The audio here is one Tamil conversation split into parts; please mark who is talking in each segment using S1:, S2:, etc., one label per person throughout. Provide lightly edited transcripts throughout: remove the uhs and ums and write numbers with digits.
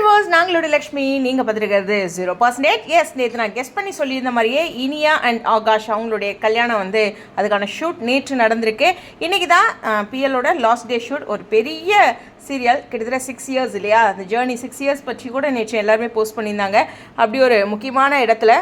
S1: வியூவர்ஸ், நாங்களுடைய லக்ஷ்மி. நீங்கள் பார்த்துருக்கிறது 0%. எஸ், நேற்று நான் கெஸ் பண்ணி சொல்லியிருந்த மாதிரியே இனியா அண்ட் ஆகாஷ் அவங்களுடைய கல்யாணம் அதுக்கான ஷூட் நேற்று நடந்திருக்கு. இன்றைக்கி தான் பிஎல்லோட லாஸ்ட் டே ஷூட். ஒரு பெரிய சீரியல், கிட்டத்தட்ட 6 இயர்ஸ் இல்லையா, அந்த ஜேர்னி 6 இயர்ஸ் பற்றி கூட நேற்று எல்லாருமே போஸ்ட் பண்ணியிருந்தாங்க. அப்படி ஒரு முக்கியமான இடத்துல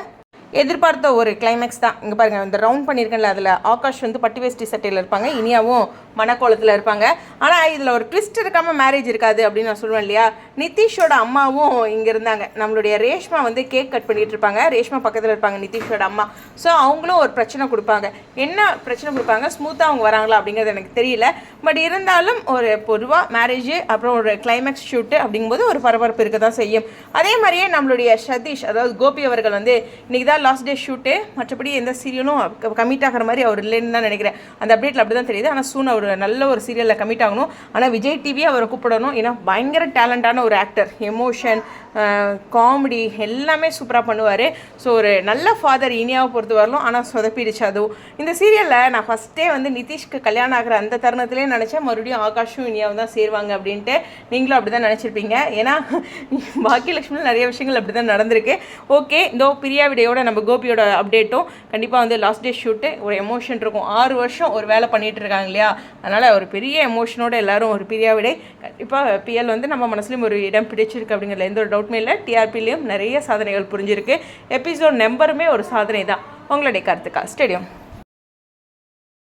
S1: எதிர்பார்த்த ஒரு கிளைமேக்ஸ் தான். இங்கே பாருங்கள், இந்த ரவுண்ட் பண்ணியிருக்கேன்ல, அதில் ஆகாஷ் பட்டு வேஷ்டி சட்டையில் இருப்பாங்க, இனியாவும் மணக்கோலத்தில் இருப்பாங்க. ஆனால் இதில் ஒரு ட்விஸ்ட் இருக்காமல் மேரேஜ் இருக்காது அப்படின்னு நான் சொல்லுவேன் இல்லையா. நிதிஷோட அம்மாவும் இங்கே இருந்தாங்க. நம்மளுடைய ரேஷ்மா கேக் கட் பண்ணிகிட்டு இருப்பாங்க. ரேஷ்மா பக்கத்தில் இருப்பாங்க நிதிஷோட அம்மா. ஸோ அவங்களும் ஒரு பிரச்சனை கொடுப்பாங்க. என்ன பிரச்சனை கொடுப்பாங்க, ஸ்மூத்தாக அவங்க வராங்களா அப்படிங்கிறது எனக்கு தெரியல. பட் இருந்தாலும் ஒரு பொதுவாக மேரேஜ் அப்புறம் ஒரு கிளைமேக்ஸ் ஷூட்டு அப்படிங்கும்போது ஒரு பரபரப்பு இருக்க தான் செய்யும். அதே மாதிரியே நம்மளுடைய சதீஷ், அதாவது கோபி அவர்கள் இன்றைக்கி தான் லாஸ்ட் டே ஷூட்டு. மற்றபடி எந்த சீரியலும் கமிட் ஆகிற மாதிரி அவர் இல்லைன்னு தான் நினைக்கிறேன். அந்த அப்டேட்டில் அப்படி தான் தெரியுது. ஆனால் சூன் அவர் நல்ல ஒரு சீரியலில் கமிட் ஆகணும். ஆனால் விஜய் டிவியை அவரை கூப்பிடணும். ஏன்னா பயங்கர டேலண்டான ஒரு ஆக்டர். எமோஷன், காமெடி எல்லாமே சூப்பராக பண்ணுவார். ஸோ ஒரு நல்ல ஃபாதர் இனியாவை பொறுத்து வரலாம். ஆனால் சொதப்பிடுச்சு அதுவும். இந்த சீரியலில் நான் ஃபஸ்ட்டே நிதிஷ்க்கு கல்யாணம் ஆகிற அந்த தருணத்துலேயே நினச்சேன் மறுபடியும் ஆகாஷும் இனியாவும் தான் சேருவாங்க அப்படின்ட்டு. நீங்களும் அப்படி தான் நினச்சிருப்பீங்க. ஏன்னா பாக்கியலட்சுமியில் நிறைய விஷயங்கள் அப்படி தான் நடந்திருக்கு. ஓகே, இந்த பிரியா விடையோட நம்ம கோபியோட அப்டேட்டும் கண்டிப்பாக லாஸ்ட் டே ஷூட்டு ஒரு எமோஷன் இருக்கும். 6 வருஷம் ஒரு வேலை பண்ணிகிட்டு இருக்காங்க இல்லையா. அதனால் ஒரு பெரிய எமோஷனோட எல்லாரும் ஒரு பிரியா விடை கண்டிப்பாக பிஎல் நம்ம மனசுலையும் ஒரு இடம் பிடிச்சிருக்கு அப்படிங்கிறதுல எந்த ஒரு டவுட்மே இல்லை. டிஆர்பிலையும் நிறைய சாதனைகள் புரிஞ்சிருக்கு. எபிசோட் நம்பருமே ஒரு சாதனை தான். உங்களுடைய கருத்துக்கா ஸ்டேடியம்.